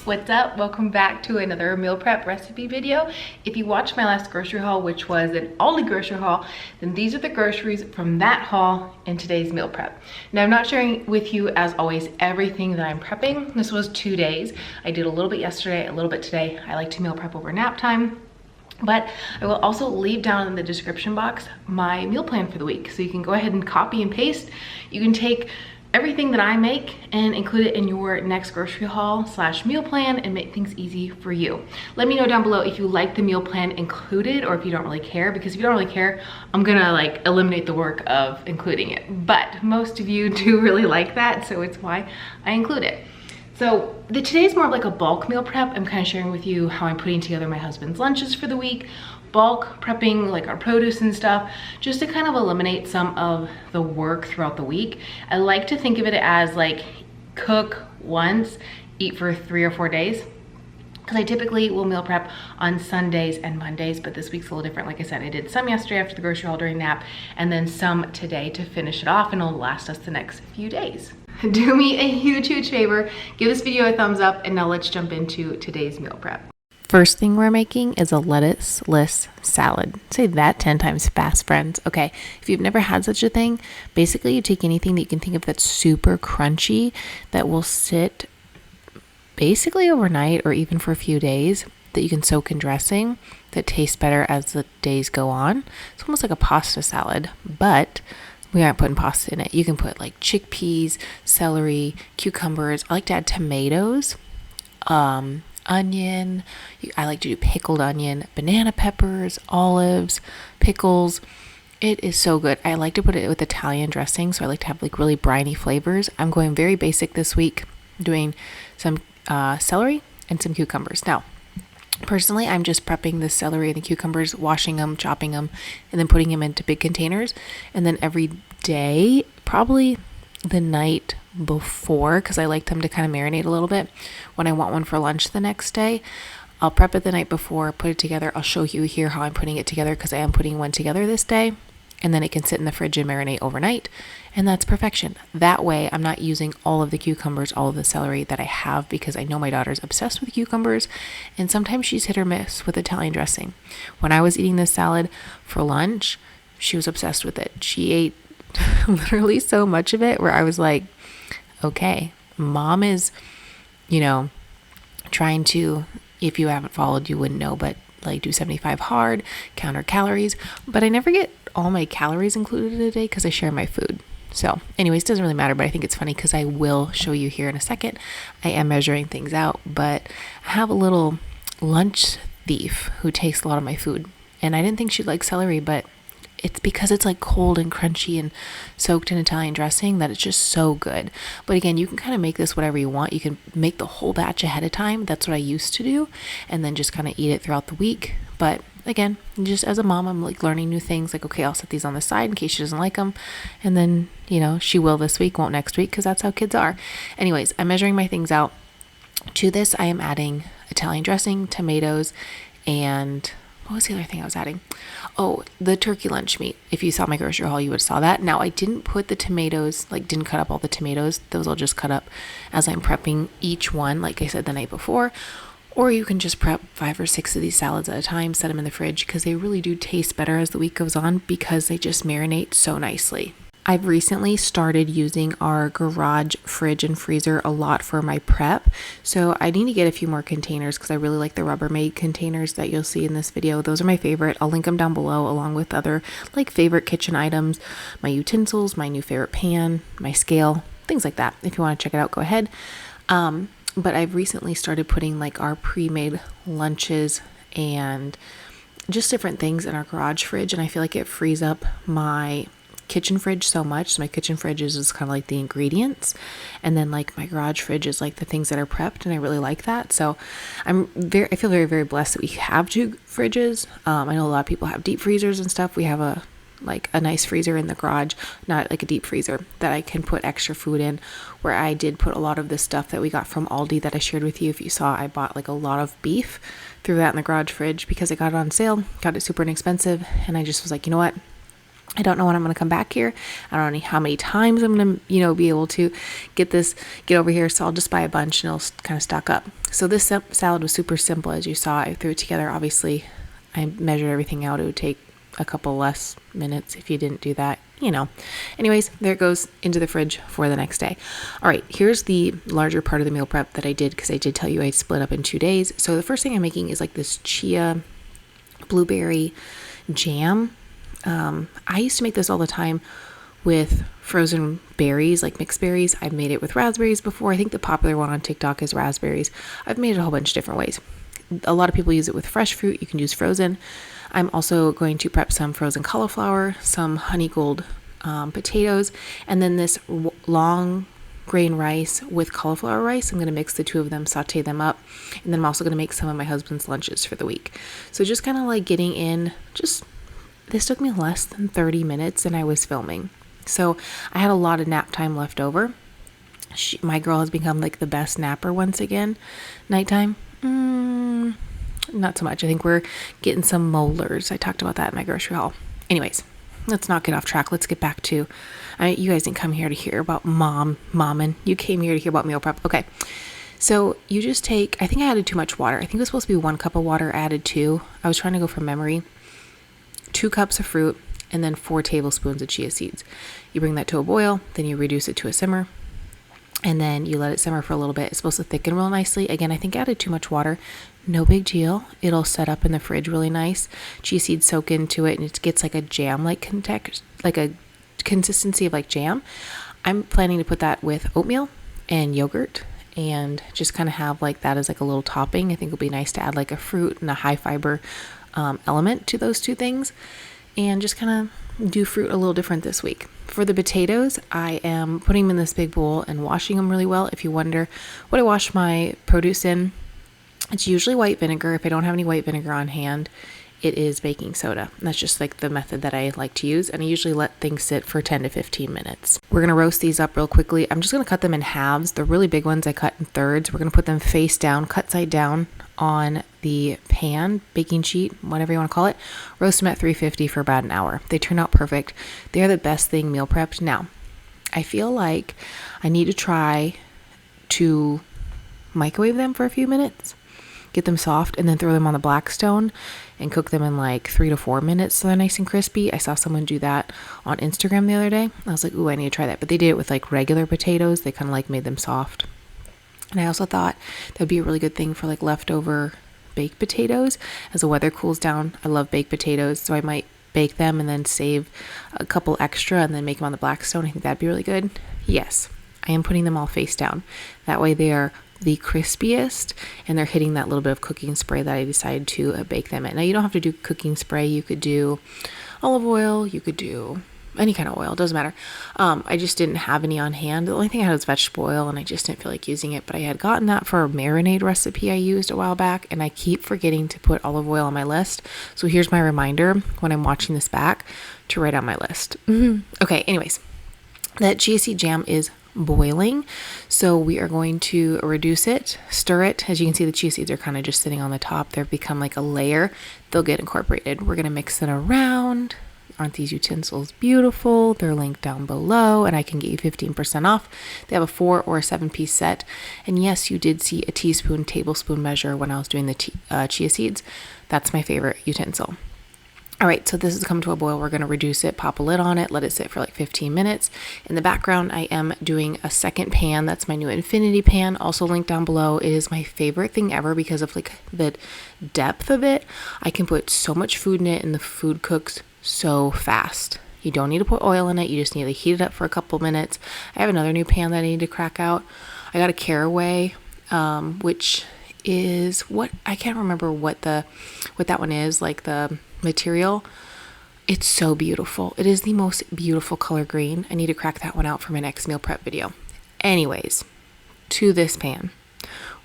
What's up? Welcome back to another meal prep recipe video. If you watched my last grocery haul, which was an Aldi grocery haul, then these are the groceries from that haul in today's meal prep. Now, I'm not sharing with you, as always, everything that I'm prepping. This was 2 days. I did a little bit yesterday, a little bit today. I like to meal prep over nap time. But I will also leave down in the description box my meal plan for the week. So you can go ahead and copy and paste. You can take everything that I make and include it in your next grocery haul / meal plan and make things easy for you. Let me know down below if you like the meal plan included or if you don't really care, because if you don't really care, I'm gonna like eliminate the work of including it. But most of you do really like that, so it's why I include it. So today's more of like a bulk meal prep. I'm kind of sharing with you how I'm putting together my husband's lunches for the week, bulk prepping like our produce and stuff, just to kind of eliminate some of the work throughout the week. I like to think of it as like cook once, eat for 3 or 4 days. Because I typically will meal prep on Sundays and Mondays, but this week's a little different. Like I said, I did some yesterday after the grocery haul during nap, and then some today to finish it off, and it'll last us the next few days. Do me a huge favor, give this video a thumbs up, and now let's jump into today's meal prep. First thing we're making is a lettuceless salad. Say that 10 times fast, friends. Okay, if you've never had such a thing, basically you take anything that you can think of that's super crunchy that will sit basically overnight or even for a few days, that you can soak in dressing that tastes better as the days go on. It's almost like a pasta salad, but we aren't putting pasta in it. You can put like chickpeas, celery, cucumbers. I like to add tomatoes, onion. I like to do pickled onion, banana peppers, olives, pickles. It is so good. I like to put it with Italian dressing, so I like to have like really briny flavors. I'm going very basic this week, doing some celery and some cucumbers. Now, personally, I'm just prepping the celery and the cucumbers, washing them, chopping them, and then putting them into big containers. And then every day, probably the night before, because I like them to kind of marinate a little bit when I want one for lunch the next day, I'll prep it the night before, put it together. I'll show you here how I'm putting it together, because I am putting one together this day, and then it can sit in the fridge and marinate overnight, and that's perfection. That way I'm not using all of the cucumbers, all of the celery that I have, because I know my daughter's obsessed with cucumbers, and sometimes she's hit or miss with Italian dressing. When I was eating this salad for lunch, she was obsessed with it. She ate literally so much of it where I was like, okay, mom is, trying to, if you haven't followed, you wouldn't know, but like do 75 hard, count our calories, but I never get all my calories included a day because I share my food. So anyways, it doesn't really matter, but I think it's funny because I will show you here in a second. I am measuring things out, but I have a little lunch thief who takes a lot of my food, and I didn't think she'd like celery, but it's because it's like cold and crunchy and soaked in Italian dressing that it's just so good. But again, you can kind of make this whatever you want. You can make the whole batch ahead of time. That's what I used to do, and then just kind of eat it throughout the week. But again, just as a mom, I'm like learning new things. Like, okay, I'll set these on the side in case she doesn't like them, and then she will this week, won't next week, because that's how kids are. Anyways, I'm measuring my things out. To this, I am adding Italian dressing, tomatoes, and what was the other thing I was adding? Oh, the turkey lunch meat. If you saw my grocery haul, you would have saw that. Now, I didn't put the tomatoes, didn't cut up all the tomatoes. Those I'll just cut up as I'm prepping each one, like I said the night before. Or you can just prep 5 or 6 of these salads at a time, set them in the fridge, because they really do taste better as the week goes on because they just marinate so nicely. I've recently started using our garage fridge and freezer a lot for my prep. So I need to get a few more containers because I really like the Rubbermaid containers that you'll see in this video. Those are my favorite. I'll link them down below along with other favorite kitchen items, my utensils, my new favorite pan, my scale, things like that. If you want to check it out, go ahead. But I've recently started putting our pre-made lunches and just different things in our garage fridge. And I feel like it frees up my kitchen fridge so much. So my kitchen fridge is just kind of like the ingredients, and then my garage fridge is like the things that are prepped, and I really like that. So I feel very, very blessed that we have 2 fridges. I know a lot of people have deep freezers and stuff. We have a nice freezer in the garage, not like a deep freezer that I can put extra food in, where I did put a lot of this stuff that we got from Aldi that I shared with you. If you saw, I bought a lot of beef, threw that in the garage fridge because I got it on sale, got it super inexpensive, and I just was like, you know what? I don't know when I'm going to come back here. I don't know how many times I'm going to, be able to get over here. So I'll just buy a bunch and it'll kind of stock up. So this salad was super simple. As you saw, I threw it together. Obviously, I measured everything out. It would take a couple less minutes if you didn't do that, Anyways, there it goes into the fridge for the next day. All right, here's the larger part of the meal prep that I did, because I did tell you I split up in 2 days. So the first thing I'm making is like this chia blueberry jam. I used to make this all the time with frozen berries, like mixed berries. I've made it with raspberries before. I think the popular one on TikTok is raspberries. I've made it a whole bunch of different ways. A lot of people use it with fresh fruit. You can use frozen. I'm also going to prep some frozen cauliflower, some honey gold potatoes, and then this long grain rice with cauliflower rice. I'm going to mix the two of them, saute them up, and then I'm also going to make some of my husband's lunches for the week. So just kind of like getting in, this took me less than 30 minutes and I was filming. So I had a lot of nap time left over. My girl has become like the best napper once again. Nighttime, not so much. I think we're getting some molars. I talked about that in my grocery haul. Anyways, let's not get off track. Let's get back to, you guys didn't come here to hear about momming. You came here to hear about meal prep. Okay. So you just take, I think I added too much water. I think it was supposed to be 1 cup of water, added 2. I was trying to go from memory. 2 cups of fruit, and then 4 tablespoons of chia seeds. You bring that to a boil, then you reduce it to a simmer, and then you let it simmer for a little bit. It's supposed to thicken real nicely. Again, I think I added too much water. No big deal. It'll set up in the fridge really nice. Chia seeds soak into it, and it gets like a jam-like like a consistency of like jam. I'm planning to put that with oatmeal and yogurt, and just kind of have like that as like a little topping. I think it'll be nice to add like a fruit and a high fiber element to those 2 things, and just kind of do fruit a little different this week. For the potatoes, I am putting them in this big bowl and washing them really well. If you wonder what I wash my produce in, it's usually white vinegar. If I don't have any white vinegar on hand, it is baking soda. And that's just like the method that I like to use, and I usually let things sit for 10 to 15 minutes. We're going to roast these up real quickly. I'm just going to cut them in halves. The really big ones I cut in thirds. We're going to put them face down, cut side down on the pan, baking sheet, whatever you want to call it. Roast them at 350 for about an hour. They turn out perfect. They are the best thing meal prepped. Now, I feel like I need to try to microwave them for a few minutes, get them soft, and then throw them on the Blackstone and cook them in like 3 to 4 minutes so they're nice and crispy. I saw someone do that on Instagram the other day. I was like, ooh, I need to try that. But they did it with like regular potatoes. They kind of like made them soft. And I also thought that would be a really good thing for like leftover baked potatoes as the weather cools down. I love baked potatoes, so I might bake them and then save a couple extra and then make them on the Blackstone. I think that'd be really good. Yes, I am putting them all face down. That way they are the crispiest and they're hitting that little bit of cooking spray that I decided to bake them in. Now you don't have to do cooking spray. You could do olive oil. You could do any kind of oil. It doesn't matter. I just didn't have any on hand. The only thing I had was vegetable oil and I just didn't feel like using it, but I had gotten that for a marinade recipe I used a while back, and I keep forgetting to put olive oil on my list. So here's my reminder when I'm watching this back to write on my list. Okay, anyways, that chia seed jam is boiling, so we are going to reduce it, stir it. As you can see, the chia seeds are kind of just sitting on the top. They've become like a layer. They'll get incorporated. We're going to mix it around. Aren't these utensils beautiful? They're linked down below, and I can get you 15% off. They have a 4 or a 7-piece set. And yes, you did see a tablespoon measure when I was doing the chia seeds. That's my favorite utensil. All right, so this has come to a boil. We're going to reduce it, pop a lid on it, let it sit for like 15 minutes. In the background, I am doing a second pan. That's my new infinity pan, also linked down below. It is my favorite thing ever because of like the depth of it. I can put so much food in it and the food cooks so fast. You don't need to put oil in it. You just need to heat it up for a couple minutes. I have another new pan that I need to crack out. I got a Caraway, which is what I can't remember what that one is, like the material. It's so beautiful. It is the most beautiful color green. I need to crack that one out for my next meal prep video. Anyways, to this pan,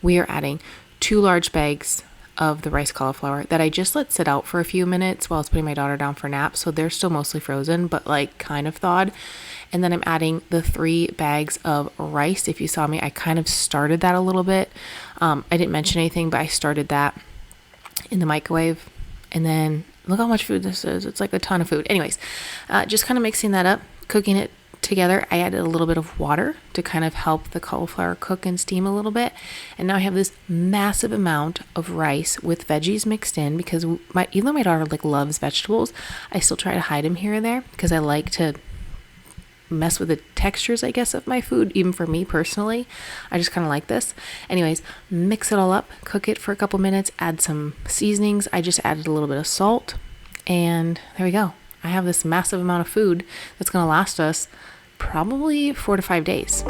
we are adding 2 large bags of the rice cauliflower that I just let sit out for a few minutes while I was putting my daughter down for nap. So they're still mostly frozen, but like kind of thawed. And then I'm adding the 3 bags of rice. If you saw me, I kind of started that a little bit. I didn't mention anything, but I started that in the microwave. And then Look how much food this is. It's like a ton of food. Anyways, just kind of mixing that up, cooking it together. I added a little bit of water to kind of help the cauliflower cook and steam a little bit. And now I have this massive amount of rice with veggies mixed in, because even though my daughter like loves vegetables, I still try to hide them here and there because I like to mess with the textures, I guess, of my food. Even for me personally, I just kind of like this. Anyways, mix it all up, cook it for a couple minutes, add some seasonings. I just added a little bit of salt, and there we go. I have this massive amount of food that's going to last us probably 4 to 5 days.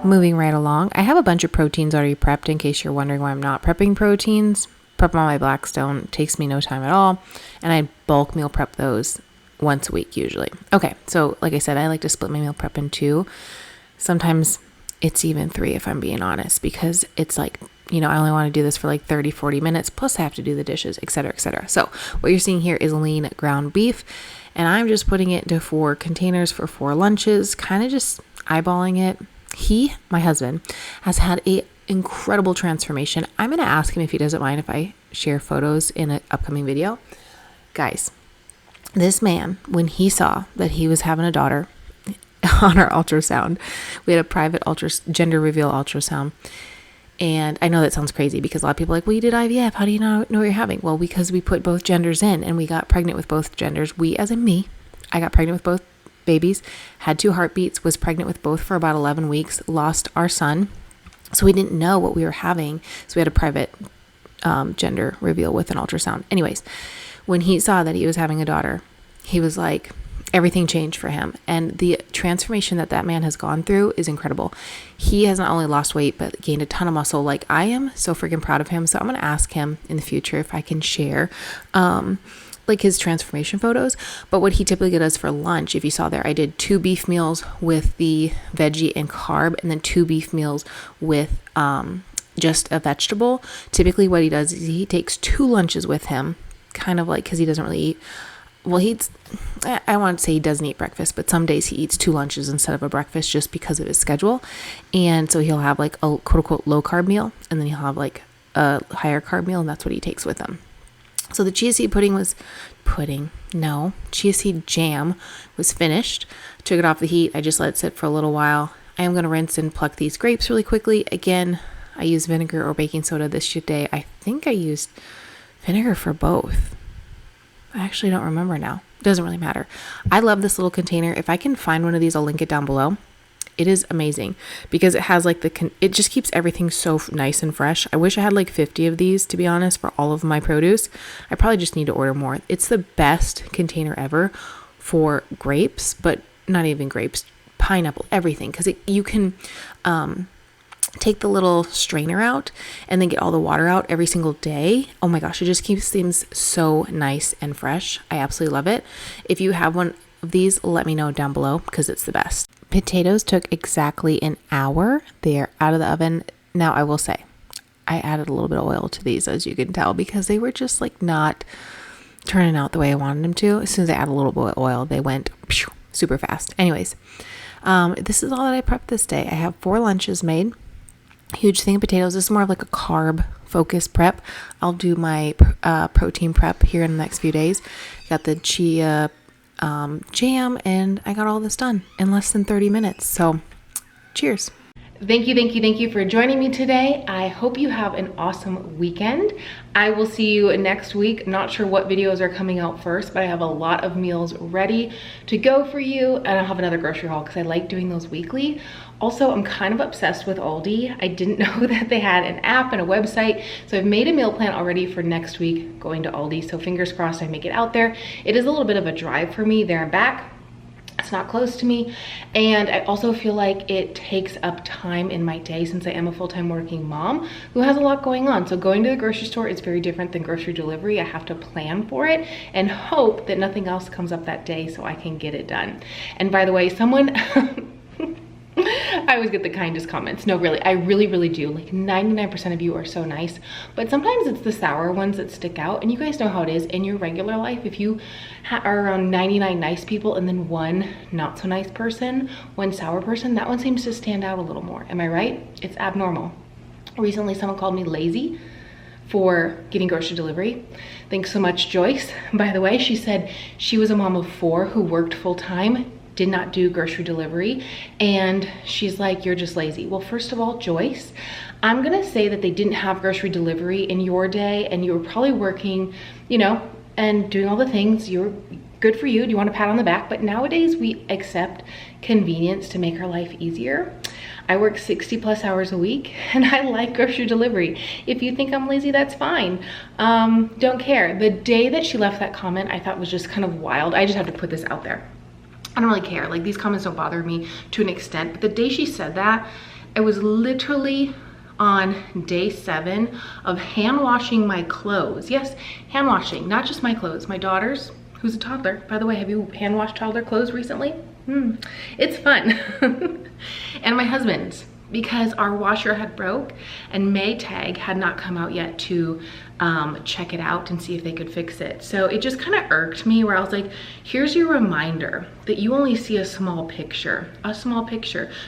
Moving right along, I have a bunch of proteins already prepped in case you're wondering why I'm not prepping proteins. Prep them on my Blackstone, takes me no time at all, and I bulk meal prep those once a week usually. Okay, so like I said, I like to split my meal prep in two. Sometimes it's even three if I'm being honest, because it's like, I only want to do this for like 30-40 minutes, plus I have to do the dishes, etc., etc. So what you're seeing here is lean ground beef, and I'm just putting it into 4 containers for 4 lunches, kind of just eyeballing it. My husband, has had a incredible transformation. I'm going to ask him if he doesn't mind if I share photos in an upcoming video. Guys, this man, when he saw that he was having a daughter on our ultrasound, we had a private gender reveal ultrasound. And I know that sounds crazy because a lot of people are like, well, you did IVF. How do you know what you're having? Well, because we put both genders in and we got pregnant with both genders. I got pregnant with both babies, had 2 heartbeats, was pregnant with both for about 11 weeks, lost our son. So we didn't know what we were having. So we had a private gender reveal with an ultrasound. Anyways, when he saw that he was having a daughter, he was like, everything changed for him. And the transformation that man has gone through is incredible. He has not only lost weight, but gained a ton of muscle. Like, I am so freaking proud of him. So I'm going to ask him in the future if I can share like his transformation photos. But what he typically does for lunch, if you saw there, I did 2 beef meals with the veggie and carb, and then 2 beef meals with just a vegetable. Typically what he does is he takes 2 lunches with him, kind of like, because he doesn't really eat. Well, I want to say he doesn't eat breakfast, but some days he eats 2 lunches instead of a breakfast just because of his schedule. And so he'll have like a quote unquote low carb meal, and then he'll have like a higher carb meal, and that's what he takes with him. So the chia seed chia seed jam was finished. Took it off the heat. I just let it sit for a little while. I am going to rinse and pluck these grapes really quickly. Again, I use vinegar or baking soda this day. I think I used vinegar for both. I actually don't remember now. It doesn't really matter. I love this little container. If I can find one of these, I'll link it down below. It is amazing because it has like it just keeps everything so nice and fresh. I wish I had like 50 of these, to be honest, for all of my produce. I probably just need to order more. It's the best container ever for grapes, but not even grapes, pineapple, everything. Because you can take the little strainer out and then get all the water out every single day. Oh my gosh, it just keeps things so nice and fresh. I absolutely love it. If you have one of these, let me know down below because it's the best. Potatoes took exactly an hour. They are out of the oven. Now I will say, I added a little bit of oil to these, as you can tell, because they were just like not turning out the way I wanted them to. As soon as I add a little bit of oil, they went super fast. Anyways, this is all that I prepped this day. I have 4 lunches made. Huge thing of potatoes. This is more of like a carb focused prep. I'll do my protein prep here in the next few days. Got the chia jam, and I got all this done in less than 30 minutes. So cheers. Thank you for joining me today. I hope you have an awesome weekend. I will see you next week. Not sure what videos are coming out first, but I have a lot of meals ready to go for you, and I'll have another grocery haul because I like doing those weekly. Also, I'm kind of obsessed with Aldi. I didn't know that they had an app and a website, so I've made a meal plan already for next week going to Aldi, so fingers crossed I make it out there. It is a little bit of a drive for me there and back. It's not close to me, and I also feel like it takes up time in my day since I am a full-time working mom who has a lot going on. So going to the grocery store is very different than grocery delivery. I have to plan for it and hope that nothing else comes up that day so I can get it done. And by the way, someone I always get the kindest comments. No, really, I really do. Like 99% of you are so nice, but sometimes it's the sour ones that stick out. And you guys know how it is in your regular life. If you are around 99 nice people and then one not so nice person, one sour person, that one seems to stand out a little more. Am I right? It's abnormal. Recently, someone called me lazy for getting grocery delivery. Thanks so much, Joyce. By the way, she said she was a mom of 4 who worked full-time, did not do grocery delivery, and she's like, you're just lazy. Well, first of all, Joyce, I'm gonna say that they didn't have grocery delivery in your day and you were probably working, you know, and doing all the things. You're good for you. Do you want a pat on the back? But nowadays we accept convenience to make our life easier. I work 60+ hours a week and I like grocery delivery. If you think I'm lazy, that's fine. Don't care. The day that she left that comment, I thought was just kind of wild. I just have to put this out there. I don't really care. Like, these comments don't bother me to an extent, but the day she said that, it was literally on day 7 of hand washing my clothes. Yes, hand washing, not just my clothes, my daughter's, who's a toddler. By the way, have you hand washed toddler clothes recently? It's fun. And my husband's, because our washer had broke and Maytag had not come out yet to check it out and see if they could fix it. So it just kind of irked me where I was like, here's your reminder that you only see a small picture,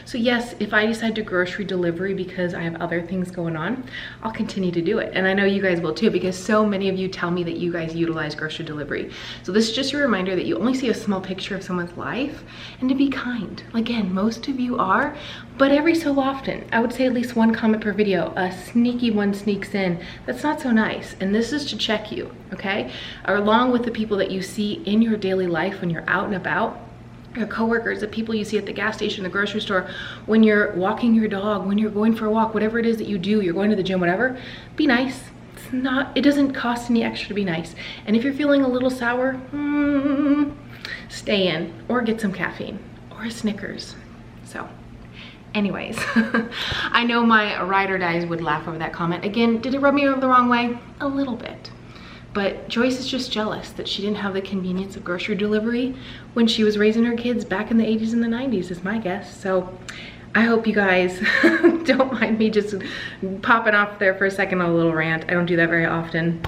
So yes, if I decide to grocery delivery because I have other things going on, I'll continue to do it. And I know you guys will too, because so many of you tell me that you guys utilize grocery delivery. So this is just your reminder that you only see a small picture of someone's life, and to be kind. Again, most of you are, but every so often, I would say at least one comment per video, a sneaky one sneaks in. That's not so nice. And this is to check you, okay? Or along with the people that you see in your daily life when you're out and about, your coworkers, the people you see at the gas station, the grocery store, when you're walking your dog, when you're going for a walk, whatever it is that you do, you're going to the gym, whatever, be nice. It doesn't cost any extra to be nice. And if you're feeling a little sour, stay in or get some caffeine or a Snickers. So anyways, I know my ride or dies would laugh over that comment. Again, did it rub me the wrong way? A little bit. But Joyce is just jealous that she didn't have the convenience of grocery delivery when she was raising her kids back in the 80s and the 90s, is my guess. So I hope you guys don't mind me just popping off there for a second on a little rant. I don't do that very often.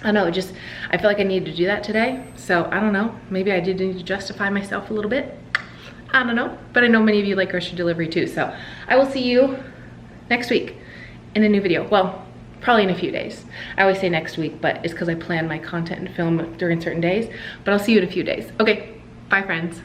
I know, I feel like I needed to do that today. So I don't know, maybe I did need to justify myself a little bit. I don't know, but I know many of you like grocery delivery too. So I will see you next week in a new video. Well, probably in a few days. I always say next week, but it's because I plan my content and film during certain days, but I'll see you in a few days. Okay, bye friends.